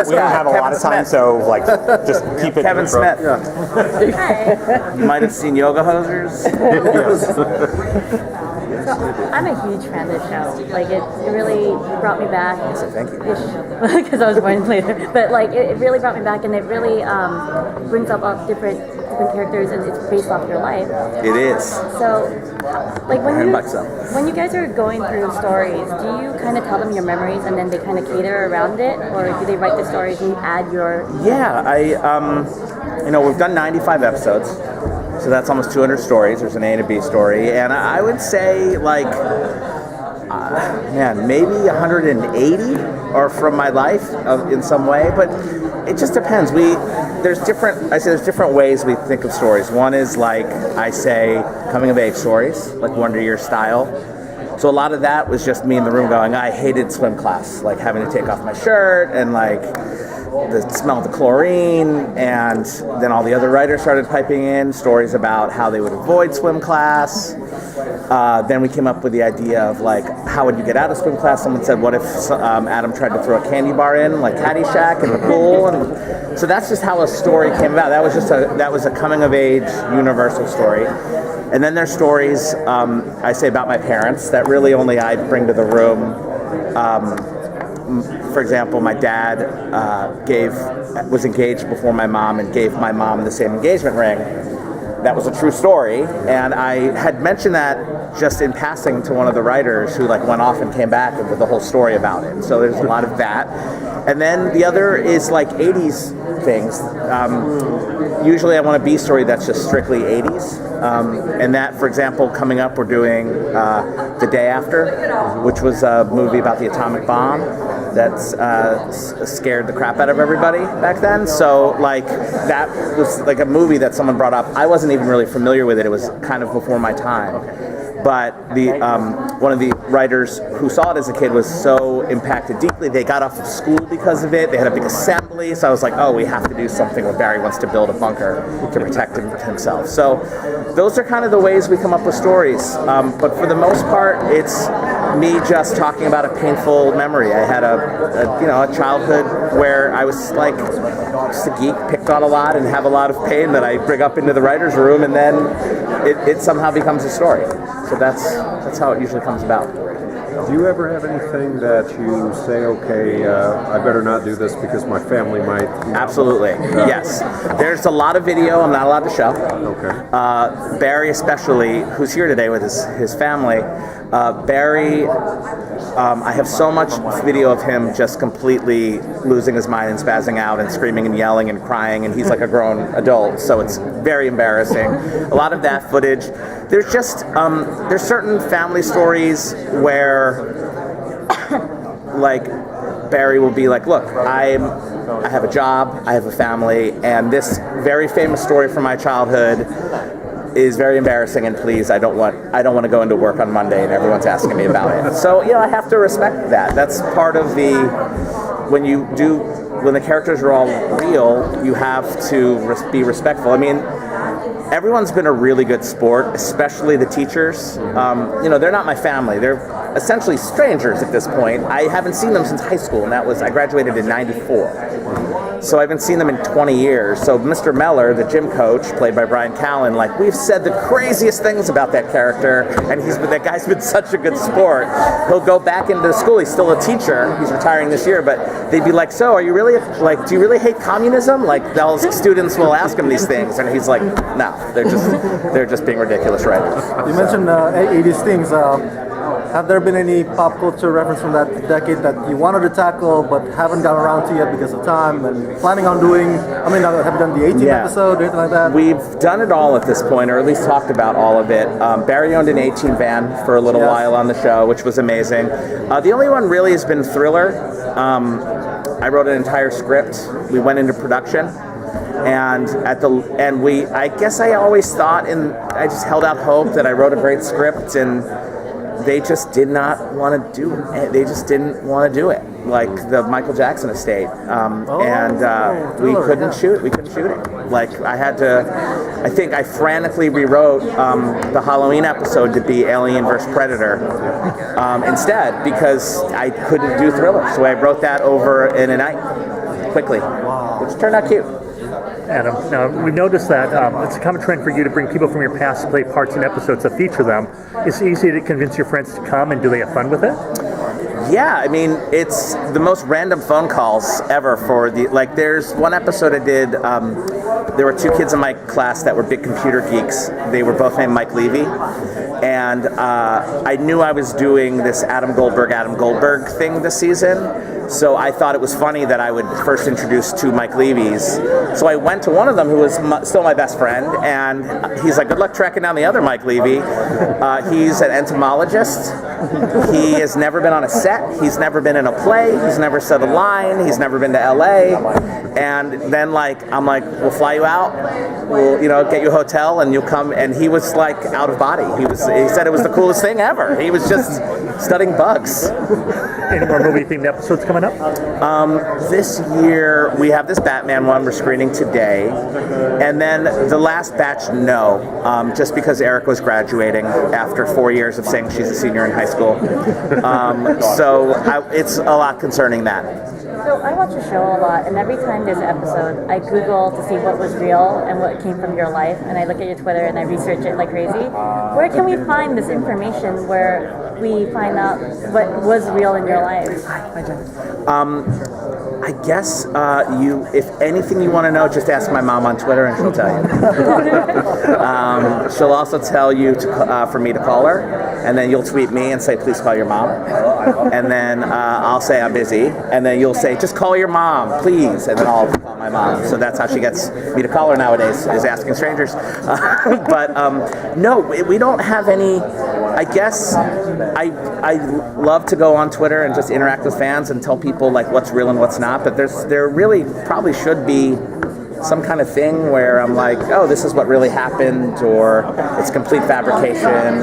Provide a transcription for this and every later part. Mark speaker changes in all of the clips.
Speaker 1: we don't have a lot of time, so like just keep it.
Speaker 2: Kevin Smith.
Speaker 3: Hi.
Speaker 2: You might have seen Yoga Hosers.
Speaker 3: So I'm a huge fan of the show. Like it really brought me back.
Speaker 2: So thank you.
Speaker 3: Because I was born later. But like it really brought me back, and it really brings up all different characters, and it's based off your life.
Speaker 2: It is.
Speaker 3: So, like when you guys are going through stories, do you kind of tell them your memories, and then they kind of cater around it, or do they write the stories and you add your?
Speaker 2: Yeah, we've done 95 episodes. So that's almost 200 stories. There's an A and a B story. And I would say, like, maybe 180 are from my life in some way. But it just depends. There's different ways we think of stories. One is, like, I say, coming-of-age stories, like Wonder Year style. So a lot of that was just me in the room going, I hated swim class. Like, having to take off my shirt and, like, the smell of the chlorine, and then all the other writers started piping in stories about how they would avoid swim class. Then we came up with the idea of, like, how would you get out of swim class? Someone said, what if Adam tried to throw a candy bar in, like Caddyshack in the pool? And so that's just how a story came about. That was a coming-of-age universal story. And then there's stories I say about my parents that really only I bring to the room. For example, my dad was engaged before my mom and gave my mom the same engagement ring. That was a true story, and I had mentioned that just in passing to one of the writers who went off and came back with the whole story about it. So there's a lot of that. And then the other is 80s things. Usually I want a B story that's just strictly 80s. And that, for example, coming up, we're doing The Day After, which was a movie about the atomic bomb that's scared the crap out of everybody back then. So that was a movie that someone brought up. I wasn't even really familiar with it. It was kind of before my time. But the one of the writers who saw it as a kid was so impacted deeply. They got off of school because of it. They had a big assembly. So I was like, oh, we have to do something where Barry wants to build a bunker to protect himself. So those are kind of the ways we come up with stories. But for the most part, it's me just talking about a painful memory. I had a childhood where I was just a geek, picked on a lot, and have a lot of pain that I bring up into the writer's room, and then it somehow becomes a story. So that's how it usually comes about.
Speaker 4: Do you ever have anything that you say, okay, I better not do this because my family might?
Speaker 2: Absolutely, yes. There's a lot of video I'm not allowed to show.
Speaker 4: Okay.
Speaker 2: Barry especially, who's here today with his family, Barry, I have so much video of him just completely losing his mind and spazzing out and screaming and yelling and crying, and he's like a grown adult, so it's very embarrassing. A lot of that footage. There's just, there's certain family stories where, Barry will be like, look, I have a job, I have a family, and this very famous story from my childhood is very embarrassing, and please, I don't want to go into work on Monday and everyone's asking me about it. So, I have to respect that. That's part of when the characters are all real, you have to be respectful. I mean, everyone's been a really good sport, especially the teachers. They're not my family. They're essentially strangers at this point. I haven't seen them since high school, and I graduated in '94. So I haven't seen them in 20 years. So Mr. Meller, the gym coach, played by Brian Callen, we've said the craziest things about that character, and that guy's been such a good sport. He'll go back into school. He's still a teacher. He's retiring this year, but they'd be like, so are you really, do you really hate communism? Those students will ask him these things, and he's like, no, they're just being ridiculous writers.
Speaker 5: You mentioned 80s things. Have there been any pop culture reference from that decade that you wanted to tackle but haven't gotten around to yet because of time and planning on doing? Have you done the 18th episode or anything like that?
Speaker 2: We've done it all at this point, or at least talked about all of it. Barry owned an 18 van for a little while on the show, which was amazing. The only one really has been Thriller. I wrote an entire script. We went into production. And I guess I always thought, and I just held out hope that I wrote a great script, and they just did not want to do it. They just didn't want to do it, like the Michael Jackson estate. We couldn't shoot. We couldn't shoot it. I think I frantically rewrote the Halloween episode to be Alien vs. Predator instead, because I couldn't do Thriller. So I wrote that over in a night. quickly, which turned out cute.
Speaker 6: Adam, now we've noticed that it's a common trend for you to bring people from your past to play parts in episodes that feature them. Is it easy to convince your friends to come, and do they have fun with it?
Speaker 2: Yeah, I mean, it's the most random phone calls ever for the, like, there's one episode I did, there were two kids in my class that were big computer geeks. They were both named Mike Levy. And I knew I was doing this Adam Goldberg thing this season. So I thought it was funny that I would first introduce two Mike Levy's. So I went to one of them, who was still my best friend, and he's like, good luck tracking down the other Mike Levy. He's an entomologist. He has never been on a set. He's never been in a play. He's never said a line. He's never been to LA. And then, like, I'm like, we'll fly you out. We'll, get you a hotel, and you'll come. And he was like out of body. He said it was the coolest thing ever. He was just studying bugs.
Speaker 6: Any more movie-themed episodes coming up?
Speaker 2: This year, we have this Batman one we're screening today. And then the last batch, no. Just because Erica was graduating after 4 years of saying she's a senior in high school. It's a lot concerning that.
Speaker 3: So I watch a show a lot, and every time there's an episode, I Google to see what was real and what came from your life, and I look at your Twitter and I research it like crazy. Where can we find this information where we find out what was real in your life?
Speaker 2: I guess if anything you want to know, just ask my mom on Twitter and she'll tell you. She'll also tell you for me to call her, and then you'll tweet me and say, please call your mom. And then I'll say I'm busy, and then you'll say, just call your mom, please. And then I'll call my mom. So that's how she gets me to call her nowadays, is asking strangers. No, we don't have any. I guess I love to go on Twitter and just interact with fans and tell people like what's real and what's not, but there really probably should be some kind of thing where I'm like, oh, this is what really happened, or it's complete fabrication,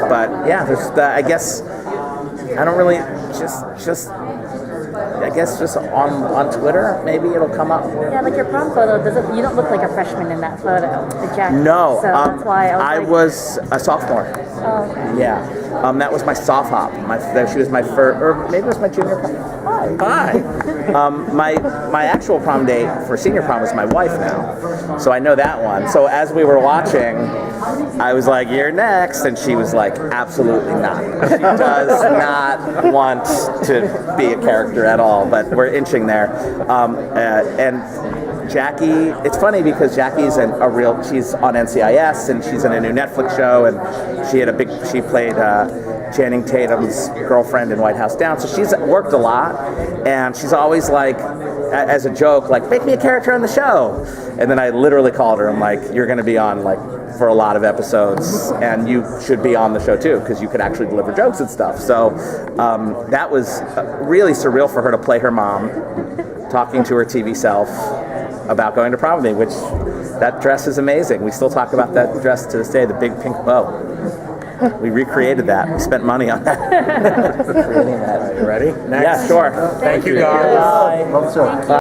Speaker 2: but yeah, I guess I don't really just on Twitter, maybe it'll come up.
Speaker 3: Yeah, like your prom photo, you don't look like a freshman in that photo, the jacket.
Speaker 2: No,
Speaker 3: so that's why
Speaker 2: I was a sophomore.
Speaker 3: Oh, okay.
Speaker 2: Yeah, that was my soft hop. She was my first, or maybe it was my junior prom. Hi. My actual prom date for senior prom was my wife now, so I know that one. So as we were watching, I was like, "You're next," and she was like, "Absolutely not. She does not want to be a character at all." But we're inching there, and Jackie, it's funny because Jackie's she's on NCIS and she's in a new Netflix show, and she played Channing Tatum's girlfriend in White House Down, so she's worked a lot, and she's always like, as a joke, like, make me a character on the show. And then I literally called her, I'm like, you're going to be on like for a lot of episodes, and you should be on the show too, because you could actually deliver jokes and stuff. So that was really surreal for her to play her mom, talking to her TV self about going to prom with me, which that dress is amazing. We still talk about that dress to this day, the big pink bow. We recreated that. We spent money on that. Creating that.
Speaker 1: You ready? Next.
Speaker 2: Yeah, sure.
Speaker 1: Thank you, guys.
Speaker 2: Bye.
Speaker 5: Love, sir.